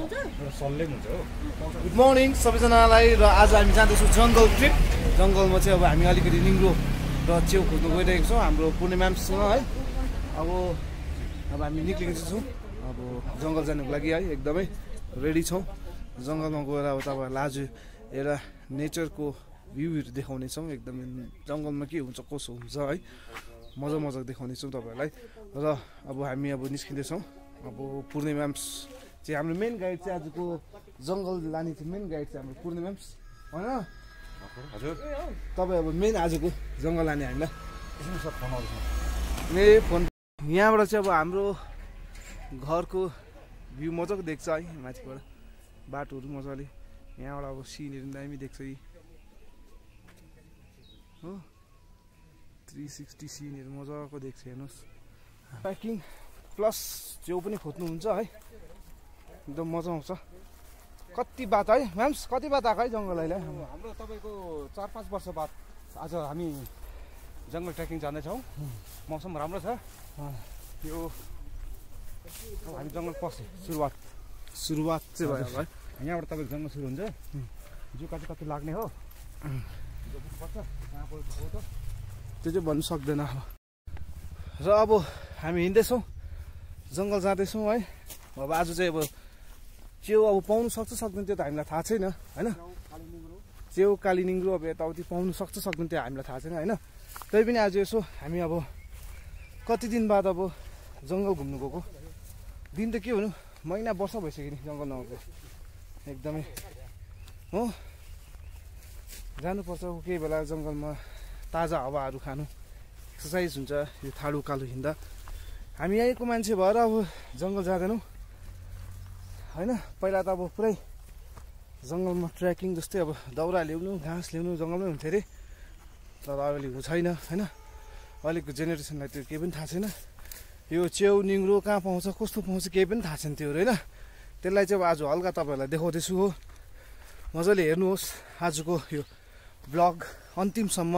सल्लै हुन्छ हो। Good morning सबैजनालाई। र आज हामी जाँदैछौँ जङ्गल ट्रिप। जङ्गलमा चाहिँ अब हामी अलिकति निङ्ग्रो र च्याउ खोज्नु गइरहेको छौँ हाम्रो पूर्णिमासँग है। अब हामी निक्लिन्छौँ अब जङ्गल जानुको लागि है। एकदमै रेडी छौँ। जङ्गलमा गएर अब तपाईँहरूलाई आज एउटा नेचरको भ्यूहरू देखाउनेछौँ। एकदमै जङ्गलमा के हुन्छ कसो हुन्छ है, मजाक देखाउनेछौँ तपाईँहरूलाई। र अब हामी अब निस्किँदैछौँ। अब पूर्णिमाम्स चाहिँ हाम्रो मेन गाइड चाहिँ आजको जङ्गल लाने चाहिँ मेन गाइड चाहिँ हाम्रो पूर्णिमाम्स होइन हजुर। तपाईँ अब मेन आजको जङ्गल लाने हामीलाई सब फोन आउँछ ए फोन। यहाँबाट चाहिँ अब हाम्रो घरको भ्यू मजाको देख्छ है, माथिबाट बाटोहरू मजाले। यहाँबाट अब सिनहरू दामी देख्छ यी हो, 360 सिनहरू मजाको देख्छ हेर्नुहोस्। ट्रेकिङ प्लस च्याउ पनि खोज्नुहुन्छ है, एकदम मजा आउँछ। कति बात है म्याम्स, कति बात आएको है जङ्गल अहिले? हाम्रो तपाईँको 4-5 वर्ष बाद आज हामी जङ्गल ट्रेकिङ जाँदैछौँ। मौसम राम्रो छ। यो हामी जङ्गल पस्यो सुरुवात चाहिँ भयो है। यहाँबाट तपाईँको जङ्गल सुरु हुन्छ। जो कति लाग्ने हो त्यो चाहिँ भन्नु सक्दैन अब। र अब हामी हिँड्दैछौँ, जङ्गल जाँदैछौँ है। अब आज चाहिँ अब च्याउ अब पाउनु सक्छ सक्दैन त्यो त हामीलाई थाहा छैन होइन। च्याउ काली निङ्ग्रो अब यताउति पाउनु सक्छ सक्दैन त्यो हामीलाई थाहा छैन होइन। तै पनि आज यसो हामी अब कति दिन बाद अब जङ्गल घुम्नु गएको। दिन त के हुनु, महिना वर्ष भइसक्यो नि जङ्गल नगएको एकदमै हो। जानुपर्छ केही बेला जङ्गलमा, ताजा हावाहरू खानु, एक्सर्साइज हुन्छ यो ठाडो कालो हिँड्दा। हामी यहीँको मान्छे भएर अब जङ्गल जाँदैनौँ होइन। पहिला त अब पुरै जङ्गलमा ट्रेकिङ जस्तै अब दाउरा ल्याउनु, घाँस ल्याउनु जङ्गलमै हुन्थ्यो अरे। तर अहिले छैन होइन। अहिलेको जेनेरेसनलाई त्यो केही पनि थाहा छैन। यो च्याउ निङ्ग्रो कहाँ पाउँछ, कस्तो पाउँछ केही पनि थाहा छैन त्यो होइन। त्यसलाई चाहिँ अब आज हल्का तपाईँहरूलाई देखाउँदैछु हो, मजाले हेर्नुहोस् आजको यो ब्लग अन्तिमसम्म।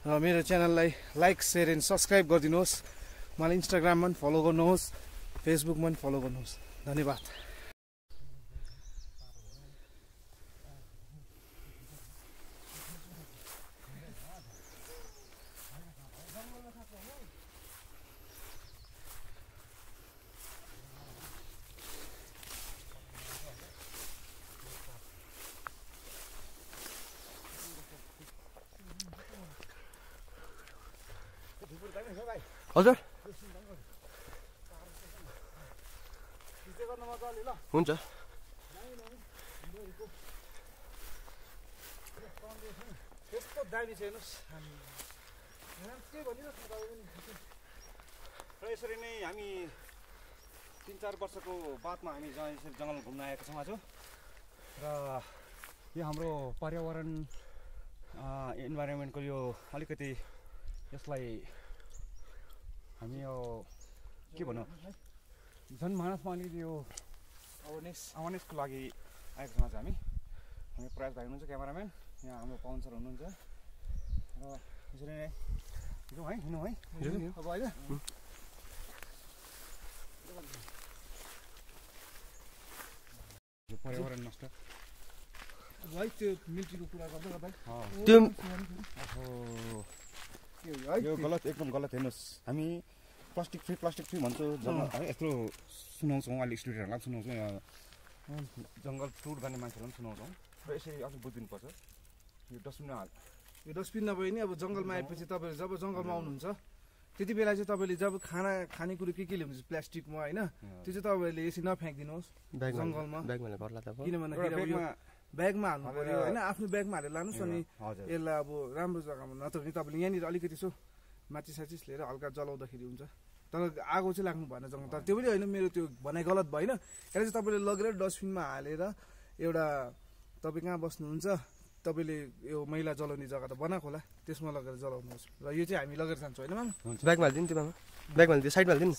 र मेरो च्यानललाई लाइक सेयर एन्ड सब्सक्राइब गरिदिनुहोस्। मलाई इन्स्टाग्राममा पनि फलो गर्नुहोस्, फेसबुकमा पनि फलो गर्नुहोस्। धन्यवाद। हजुर हुन्छ। त्यस्तो दामी छ हेर्नुहोस्। र यसरी नै हामी 3-4 वर्षको बादमा हामी यसरी जङ्गल घुम्न आएका छौँ आज। र यो हाम्रो पर्यावरण इन्भाइरोमेन्टको यो अलिकति यसलाई हामी यो के भनौँ जनमानसमा अलिकति यो अवेरनेसको लागि आएको छौँ आज हामी प्रयास भाइ हुनुहुन्छ क्यामेराम्यान, यहाँ हाम्रो पवन सर हुनुहुन्छ। र यसरी नै जाउँ है, हिँडौँ है अब होइन। यो पर्यावरण नष्ट भाइ त्यो मिल्ट्रीको कुरा गर्दै गर्दा त्यो यो गलत, एकदम गलत। हेर्नुहोस् हामी प्लास्टिक फ्री भन्छौँ जङ्गल है, यत्रो सुनाउँछौँ अहिले स्टुडेन्टहरूलाई पनि सुनाउँछौँ, यहाँ जङ्गल टुर गर्ने मान्छेहरूलाई पनि सुनाउँछौँ। र यसरी अझ बुझिदिनुपर्छ। यो डस्टबिनमा हाल, यो डस्टबिन नभए नि अब जङ्गलमा आएपछि तपाईँहरू जब जङ्गलमा आउनुहुन्छ त्यति बेला चाहिँ तपाईँले जब खानेकुरो के ल्याउनुहुन्छ प्लास्टिकमा होइन, त्यो चाहिँ तपाईँहरूले यसरी नफ्याँकिदिनुहोस् जङ्गलमा। किन भन्दाखेरि ब्यागमा हाल्नु पऱ्यो होइन, आफ्नो ब्यागमा हालेर लानुहोस्। अनि यसलाई अब राम्रो जग्गामा, नत्र भने तपाईँले यहाँनिर अलिकति यसो माचिस लिएर हल्का जलाउँदाखेरि हुन्छ। तर आगो चाहिँ लाग्नु भएन जङ्गल। तर त्यो पनि होइन, मेरो त्यो भनाइ गलत भएन। यसलाई चाहिँ तपाईँले लगेर डस्टबिनमा हालेर एउटा तपाईँ कहाँ बस्नुहुन्छ तपाईँले यो मैला जलाउने जग्गा त बनाएको होला, त्यसमा लगेर जलाउनुहोस्। र यो चाहिँ हामी लगेर जान्छौँ होइन मामा? ब्यागमा हालिदिनु त्यो मामा, ब्यागमा हालिदिनु, साइडमा हालिदिनु।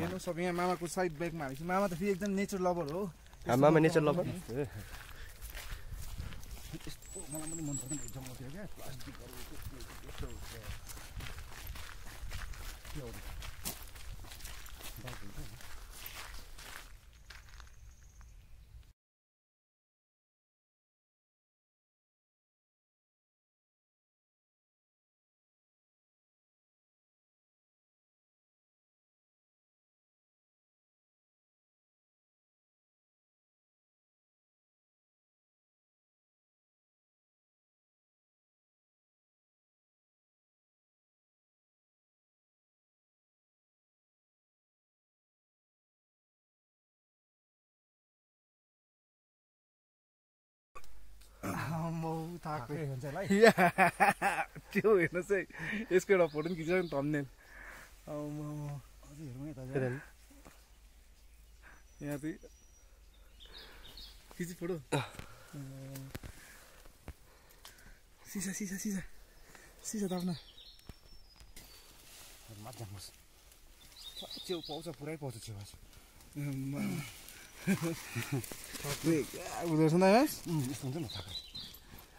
हेर्नु सब यहाँ मामाको साइड ब्यागमा हालेपछि मामा त फेरि एकदम नेचर लभर हो। मामा नेचर लभर। यस्तो मलाई पनि मन पर्दैन जङ्गलतिर क्या, प्लास्टिकहरू यस्तो थाकै हुन्छ ल त्यो हेर्नुहोस् है यसको एउटा फोटो पनि खिच्यो नि थम्बनेल अझै हेरौँ है त यहाँ चाहिँ खिची फोटो सिसा सिसा सिसा सिसा ताप्न मजा आउँछ च्याउ पाउँछ पुरै पाउँछ च्याउ हुँदो रहेछ नि यस्तो हुन्छ नि थाहा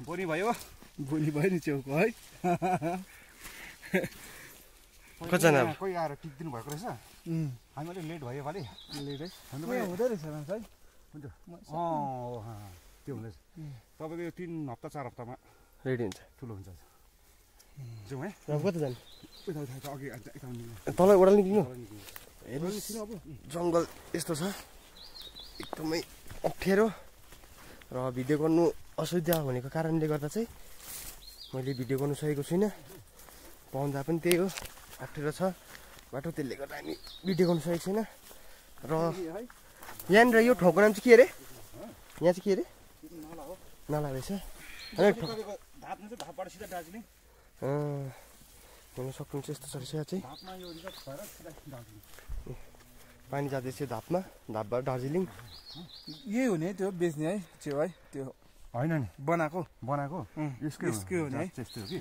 बोनी भयो नि च्याउको है कतिजना कोही आएर टिपिदिनु भएको रहेछ हामी अलिक लेट भयो योपालि लेट है हुँदो रहेछ है हुन्छ त्यो हुँदैछ तपाईँको यो 3 हप्ता 4 हप्तामा रेडी हुन्छ ठुलो हुन्छ जाउँ है अब कता जाने अघि तल ओह्राल निक्लिनु हेर्नुहोस् जङ्गल यस्तो छ एकदमै अप्ठ्यारो र भिडियो गर्नु असुविधा भनेको कारणले गर्दा चाहिँ मैले भिडियो गर्नु सकेको छुइनँ पाउँदा पनि त्यही हो अप्ठ्यारो छ बाटो त्यसले गर्दा हामी भिडियो गर्नु सकेको छैन र यहाँनिर यो ठाउँको नाम चाहिँ के अरे यहाँ चाहिँ के अरे नाला रहेछ हेर्नु सक्नुहुन्छ यस्तो छ रहेछ चाहिँ पानी जाँदैछ धापमा धापबाट दार्जिलिङ यही हो नि त्यो बेच्ने है च्याउ है त्यो होइन नि बनाएको यसकै हो नि है त्यस्तै हो कि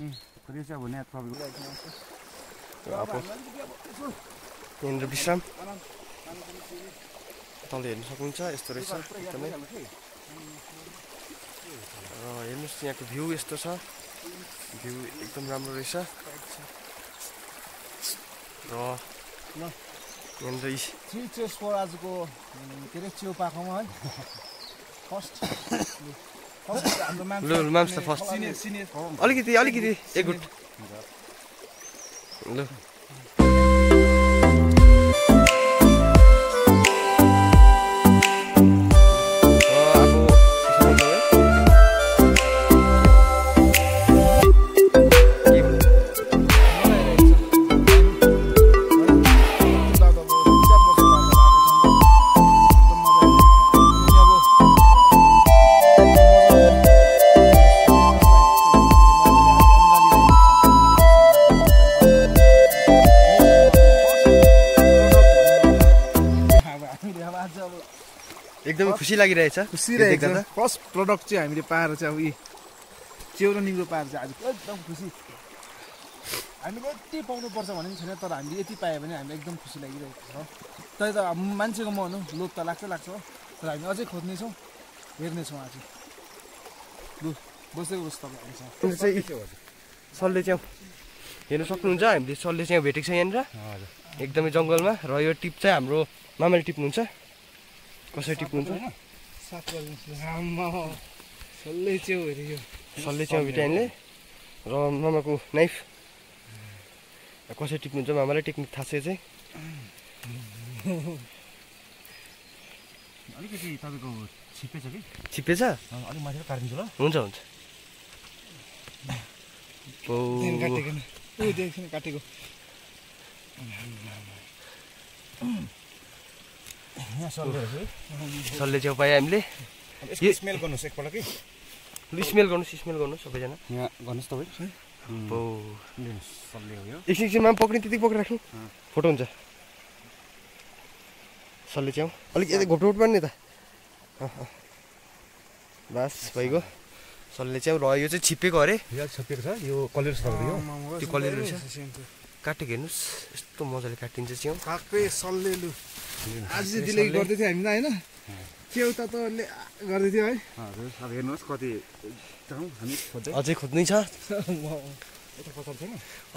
यो चाहिँ अब यहाँ तपाईँको यहाँनिर विश्राम तल हेर्नु सक्नुहुन्छ यस्तो रहेछ एकदमै र हेर्नुहोस् यहाँको भ्यू यस्तो छ भ्यू एकदम राम्रो रहेछ र यहाँनिर थ्री चेयर्स फर आजको के अरे च्याउ पाएकोमा है फर्स्ट हाम्रो माम्स त फर्स्ट सिनियर अलिकति एक गुट ल एकदमै खुसी लागिरहेछ फर्स्ट प्रडक्ट चाहिँ हामीले पाएर चाहिँ अब यी च्याउ र निङ्गो पाएर चाहिँ आज एकदम खुसी हामीले यति पाउनुपर्छ भन्ने छैन तर हामीले यति पायो भने हामीलाई एकदम खुसी लागिरहेको छ तै त अब मान्छेको म भनौँ लोभ त लाग्छ तर हामी अझै खोज्नेछौँ हेर्नेछौँ आज लु बसेको बस्छ तपाईँ सल्ले च्याउ हेर्नु सक्नुहुन्छ हामीले सल्ले च्याउ भेटेको छ यहाँनिर एकदमै जङ्गलमा र यो टिप चाहिँ हाम्रो मामाले टिप्नुहुन्छ कसरी टिप्नुहुन्छ सल्ले च्याउ हेरे यो सल्ले च्याउ भिटाइनले र मामाको नाइफ कसरी टिप्नुहुन्छ मामालाई टेक्निक थाहा छ चाहिँ अलिकति तपाईँको छिप्पे छ कि छिप्पे छ अलिक माथि काटिदिन्छु ल हुन्छ काटेको सल्ले च्याउ पाएँ हामीले स्मेल गर्नुहोस् एकपल्ट कि स्मेल गर्नुहोस् सबैजना यहाँ गर्नुहोस् तपाईँ एकछिनमा पक्रिने त्यति पक्रिराख्नु फोटो हुन्छ सल्ले च्याउ अलिक यता घोप्टोट पार्ने त बास भइगयो सल्ले च्याउ र यो चाहिँ छिप्पेको अरे छिप्पेको छ यो कलेर त्यो कलेर रहेछ काटेको हेर्नुहोस् यस्तो मजाले काटिन्छ च्याउ काक्रे सल्लेलु आज चाहिँ दिले गर्दै थियो हामी होइन च्याउ त गर्दै थियो है हजुर अब हेर्नुहोस् कति हामी अझै खोज्नै छ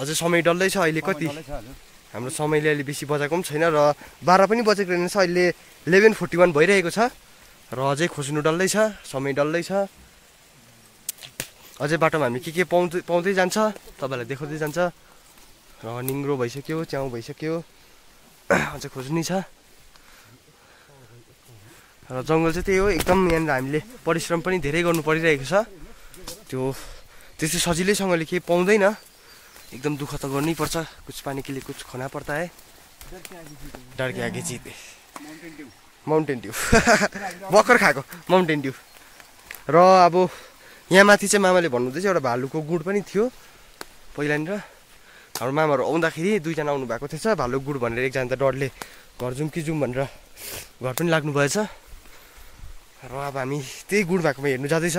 अझै समय डल्लै छ अहिले कति हाम्रो समयले अहिले बेसी बजाएको पनि छैन र 12 पनि बजेको रहेन अहिले 11:41 भइरहेको छ र अझै खोज्नु डल्लै छ समय डल्लै छ अझै बाटोमा हामी के पाउँदै जान्छ तपाईँलाई देखाउँदै जान्छ र निङ्ग्रो भइसक्यो च्याउ भइसक्यो अझै खोज्नै छ र जङ्गल चाहिँ त्यही हो एकदम यहाँनिर हामीले परिश्रम पनि धेरै गर्नु परिरहेको छ त्यो त्यस्तै सजिलैसँगले केही पाउँदैन एकदम दुःख त गर्नै पर्छ कुछ पानी के लिए कुछ खाना पर्ता है डर के आगे जीते माउन्टेन ड्यू भर्खर खाएको माउन्टेन ड्यू र अब यहाँ माथि चाहिँ मामाले भन्नुहुँदैछ एउटा भालुको गुड पनि थियो पहिलानिर। हाम्रो मामाहरू आउँदाखेरि दुईजना आउनु भएको थिएछ, भालुको गुड भनेर एकजना त डरले घर जाउँ कि जाउँ भनेर घर पनि लाग्नु भएछ। र अब हामी त्यही गुड भएकोमा हेर्नु जाँदैछ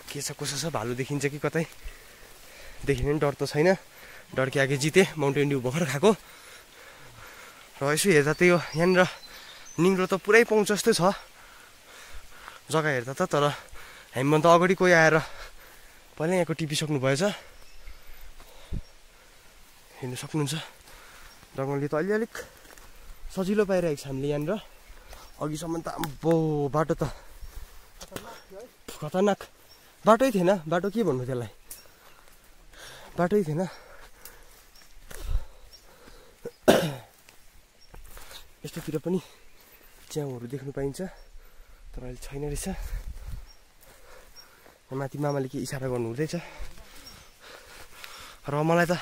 के छ कसो छ, भालु देखिन्छ कि कतै देखिने पनि डर त छैन। डर के आगे जिते, माउन्टेन ड्यू भर्खर खाएको। र यसो हेर्दा त यो यहाँनिर निङ्ग्रो त पुरै पाउँछ जस्तै छ जग्गा हेर्दा त। तर हामीभन्दा अगाडि कोही आएर पहिला यहाँको टिपिसक्नु भएछ, हेर्नु सक्नुहुन्छ। जङ्गलले त अलिअलिक सजिलो पाइरहेको छ हामीले यहाँनिर। अघिसम्म त अम्बो बाटो त खतरनाक बाटै थिएन। बाटो के भन्नु त्यसलाई, बाटै थिएन। यस्तोतिर पनि च्याउहरू देख्नु पाइन्छ तर अहिले छैन रहेछ। माथि मामाले के इसारा गर्नु हुँदैछ। र मलाई त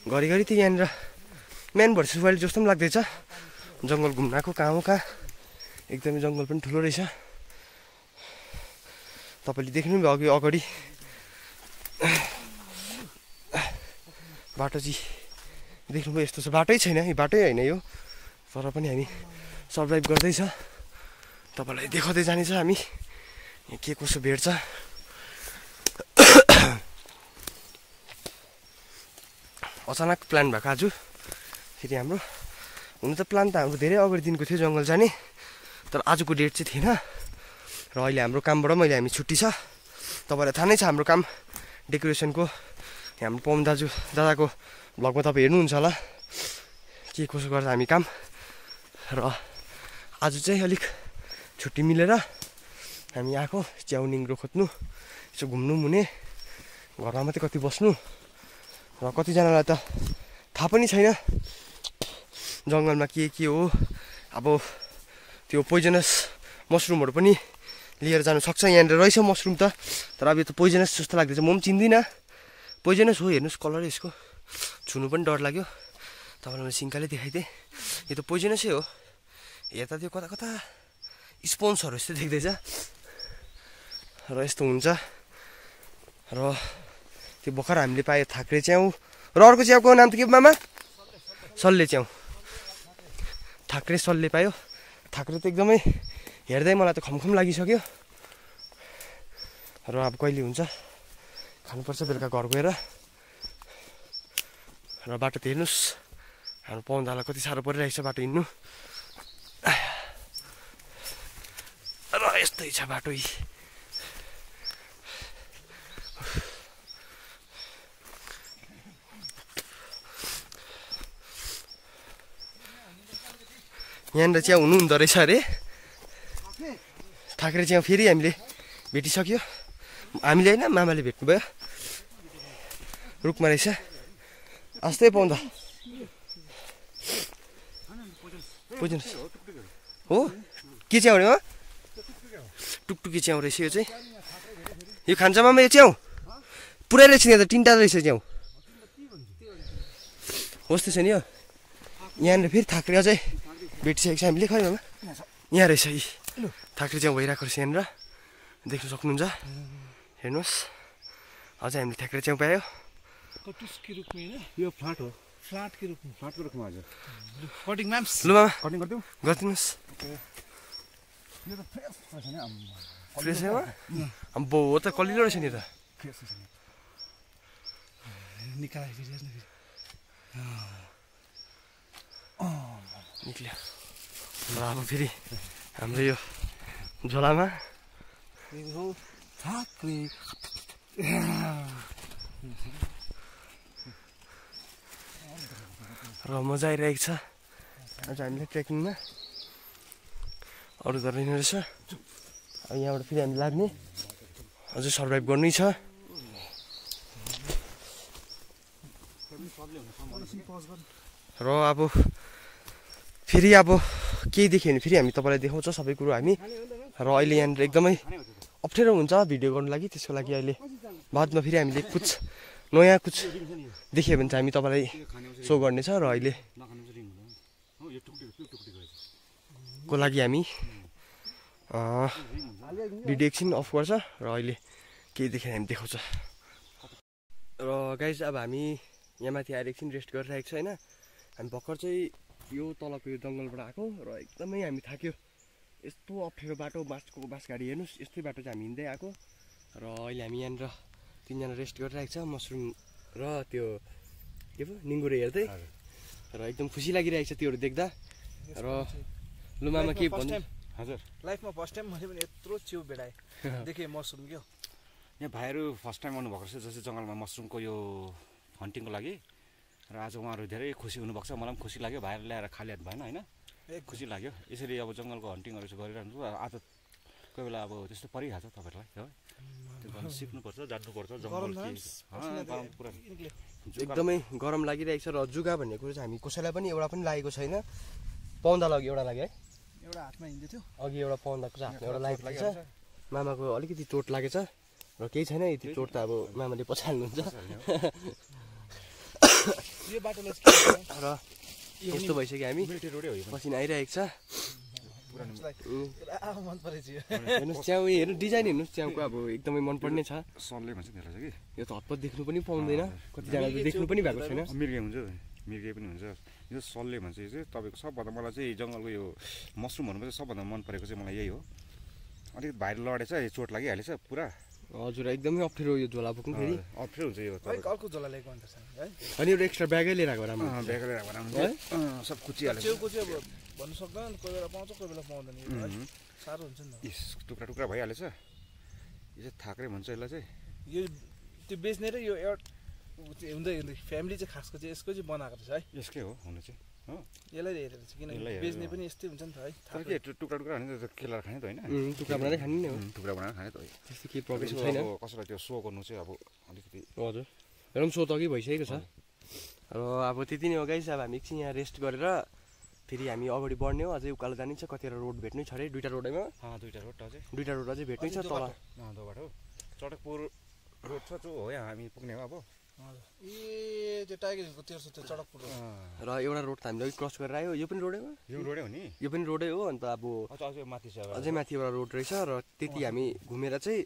घरिघरि त यहाँनिर म्यान भर्सेस वाइल्ड जस्तो पनि लाग्दैछ। जङ्गल घुम्नको कहाँ हो कहाँ, एकदमै जङ्गल पनि ठुलो रहेछ। तपाईँले देख्नुभयो अघि अगाडि बाटो चाहिँ देख्नुभयो यस्तो छ। बाटै छैन, यो बाटै होइन यो, तर पनि हामी सर्भाइभ गर्दैछ। तपाईँलाई देखाउँदै जानेछ हामी यहाँ के कसो भेट्छ। अचानक प्लान भएको आज फेरि हाम्रो। हुनु त प्लान त हाम्रो धेरै अगाडि दिनको थियो जङ्गल जाने, तर आजको डेट चाहिँ थिएन। र अहिले हाम्रो कामबाट मैले हामी छुट्टी छ। तपाईँलाई थाहा नै छ हाम्रो काम डेकोरेसनको। हाम्रो पवन दादाको भ्लगमा तपाईँ हेर्नुहुन्छ होला के कसो गर्छ हामी काम। र आज चाहिँ अलिक छुट्टी मिलेर हामी आएको च्याउ निङ्ग्रो खोज्नु, यसो घुम्नु हुने, घरमा मात्रै कति बस्नु। र कतिजनालाई त थाहा पनि छैन जङ्गलमा के हो। अब त्यो पोइजनस मसरुमहरू पनि लिएर जानु सक्छ। यहाँनिर रहेछ मसरुम त, तर अब यो त पोइजनस जस्तो लाग्दैछ। म पनि चिन्दिनँ पोइजनस हो। हेर्नुहोस् कलर यसको, छुनु पनि डर लाग्यो। तपाईँलाई मैले सिङ्काले देखाइदिएँ, यो त पोइजनसै हो। हेर्दा त्यो कता कता स्पोन्सहरू यस्तो देख्दैछ र यस्तो हुन्छ। र त्यो भर्खर हामीले पायो थाक्रे च्याउ। र अर्को च्याउको नाम त के मामा? सल्ले च्याउ। थाक्रे सल्ले पायो। थाक्रे त एकदमै हेर्दै मलाई त खमखम लागिसक्यो। र अब कहिले हुन्छ खानुपर्छ बेलुका घर गएर। र बाटो त हेर्नुहोस् हाम्रो पवनदालाई कति साह्रो परिरहेको छ बाटो हिँड्नु। र यस्तै छ बाटो। यहाँनिर च्याउ हुनुहुँदो रहेछ अरे। थाक्रे च्याउ फेरि हामीले भेटिसक्यो। हामीले होइन मामाले भेट्नुभयो, रुखमा रहेछ। अस्ति पाउँदा पोइजनस हो के च्याउ अरे? टुकटुकी च्याउ रहेछ यो चाहिँ। यो खान्छ मामा यो च्याउ? पुरै रहेछ नि, त तिनवटा रहेछ च्याउ। होस् त्यसो नि। यो यहाँनिर फेरि थाक्रे अझै भेटिसकेको छ हामीले। खै मामा यहाँ रहेछ, यी थाक्रे च्याउ भइरहेको रहेछ यहाँनिर, देख्नु सक्नुहुन्छ। हेर्नुहोस् अझै हामीले थाक्रे च्याउ पायो। यो फ्ल्याट हो, फ्ल्याटको रुखमा हजुर। कटिङ म्याम्स लु मामा कटिङ गरिदिउँ। गरिदिनुहोस्। यो त फ्रेस रहेछ नि। फ्रेस हो अम्बो, हो त कलिलो रहेछ नि त। फ्रेस रहेछ नि। निक्ल्यो। र अब फेरि हाम्रो यो झोलामा र मजा आइरहेको छ आज हामीले ट्रेकिङमा। अरू त रहेन रहेछ। अब यहाँबाट फेरि हामी लाग्ने, अझै सर्भाइभ गर्नै छ। र अब फेरि अब केही देख्यो भने फेरि हामी तपाईँलाई देखाउँछ सबै कुरो हामी। र अहिले यहाँनिर एकदमै अप्ठ्यारो हुन्छ भिडियो गर्नु लागि, त्यसको लागि अहिले बादमा फेरि हामीले कुछ नयाँ कुछ देख्यो भने चाहिँ हामी तपाईँलाई सो गर्नेछ। र अहिले को लागि हामी भिडियो एकछिन अफ गर्छ। र अहिले केही देखेन हामी देखाउँछ। र गाइज अब हामी यहाँ माथि आएर एकछिन रेस्ट गरिरहेको छ होइन। हामी भर्खर चाहिँ यो तलको यो जङ्गलबाट आएको र एकदमै हामी थाक्यो। यस्तो अप्ठ्यारो बाटो, बास गाडी हेर्नुहोस्, यस्तै बाटो चाहिँ हामी हिँड्दै आएको। र अहिले हामी यहाँनिर 3 जना रेस्ट गरिरहेको छ, मसरुम र त्यो के पो निङ्गुरो हेर्दै। र एकदम खुसी लागिरहेको छ त्योहरू देख्दा। र लुमामा के भन्नु? हजुर लाइफमा फर्स्ट टाइम मैले पनि यत्रो च्याउ भेटाएँ देखेँ मसरुम क्या। यहाँ भाइहरू फर्स्ट टाइम आउनुभएको रहेछ जस्तै जङ्गलमा मसरुमको यो हन्टिङको लागि। र आज उहाँहरू धेरै खुसी हुनुभएको छ, मलाई पनि खुसी लाग्यो। भाइहरू ल्याएर खाली हात भएन होइन, खुसी लाग्यो। यसरी अब जङ्गलको हन्टिङहरू चाहिँ गरिरहनु आज कोही बेला अब त्यस्तो परिहाल्छ तपाईँहरूलाई है, त्यो गर्नु सिक्नुपर्छ, जान्नुपर्छ। एकदमै गरम लागिरहेको छ। र जुगा भन्ने कुरो चाहिँ हामी कसैलाई पनि एउटा पनि लागेको छैन। पाउँदा लग्यो एउटा लाग्यो है, एउटा हातमा हिँड्दै थियो अघि एउटा पाउँदाको चाहिँ हातमा एउटा लागेको छ। मामाको अलिकति चोट लागेछ र केही छैन, यति चोट त अब मामाले पछाल्नुहुन्छ। यो बाटोले र यस्तो भइसक्यो, हामी पसिना आइरहेको छ। मन परेछ हेर्नुहोस् च्याउ, हेर्नु डिजाइन हेर्नुहोस् च्याउको, अब एकदमै मनपर्ने छ। सल्ले भन्छ नि कि यो त हतपत देख्नु पनि पाउँदैन, कतिजना देख्नु पनि भएको छैन। मिर्गे हुन्छ, मिर्गे पनि हुन्छ। यो सल्ले भन्छ, यो चाहिँ तपाईँको सबभन्दा मलाई चाहिँ जङ्गलको यो मसरुमहरूमा चाहिँ सबभन्दा मन परेको चाहिँ मलाई यही हो। अलिकति भाइरल लडेछ, यो चोट लागिहालेछ पुरा। हजुर एकदमै अप्ठ्यारो यो झोला बोक्नु फेरि अप्ठ्यारो हुन्छ यो। अर्को झोला ल्याएको अन्त है, अनि एउटा एक्स्ट्रा ब्यागै लिएर आएको राम्रो, ब्यागै लिएर आएको राम्रो सब कुचिहाल्छ। च्याउको चाहिँ अब भन्नु सक्दैन, कोही बेला पाउँछ कोही बेला पाउँदैन, साह्रो हुन्छ नि त। टुक्रा टुक्रा भइहालेछ। यो चाहिँ थाक्रे भन्छ यसलाई चाहिँ। यो त्यो बेच्ने र यो एउटा हुँदै फ्यामिली चाहिँ खासको चाहिँ यसको चाहिँ बनाएको रहेछ है। यसकै हो हुनु चाहिँ हो, यसलाई हेरेर चाहिँ किनकि बेच्ने पनि यस्तै हुन्छ नि त है। तर के टुक्रा टुक्रा खाने त केलाएर खाने त होइन, टुक्रा बनाएर खाने नै हो, टुक्रा बनाएर खाने त हो। त्यस्तो केही प्रब्लम छैन। अब कसैलाई त्यो सो गर्नु चाहिँ अब अलिकति हजुर हेरौँ, सो त अघि भइसकेको छ। र अब त्यति नै हो गाइस। अब हामी एकछिन यहाँ रेस्ट गरेर फेरि हामी अगाडि बढ्ने हो। अझै उकालो जाने छ, कतिवटा रोड भेट्नै छ अरे, 2टा रोडैमा। दुईवटा रोड अझै, 2टा रोड अझै भेट्नै छ तल। दो बाटो चटकपुर रोड छ जो हो, यहाँ हामी पुग्ने हो अब। ए त्यो टाइगर हिलको तेर्सो त्यो चटकपुर र एउटा रोड त हामीले क्रस गरेर आयो, यो पनि रोडै हो, यो रोडै हो नि, यो पनि रोडै हो। अन्त अब अझै माथि छ, अझै माथि एउटा रोड रहेछ। र त्यति हामी घुमेर चाहिँ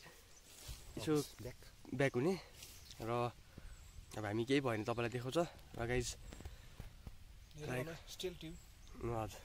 यसो ब्याक हुने। र अब हामी केही भयो भने तपाईँलाई देखाउँछ र गाइज स्टिल ट्युब। हजुर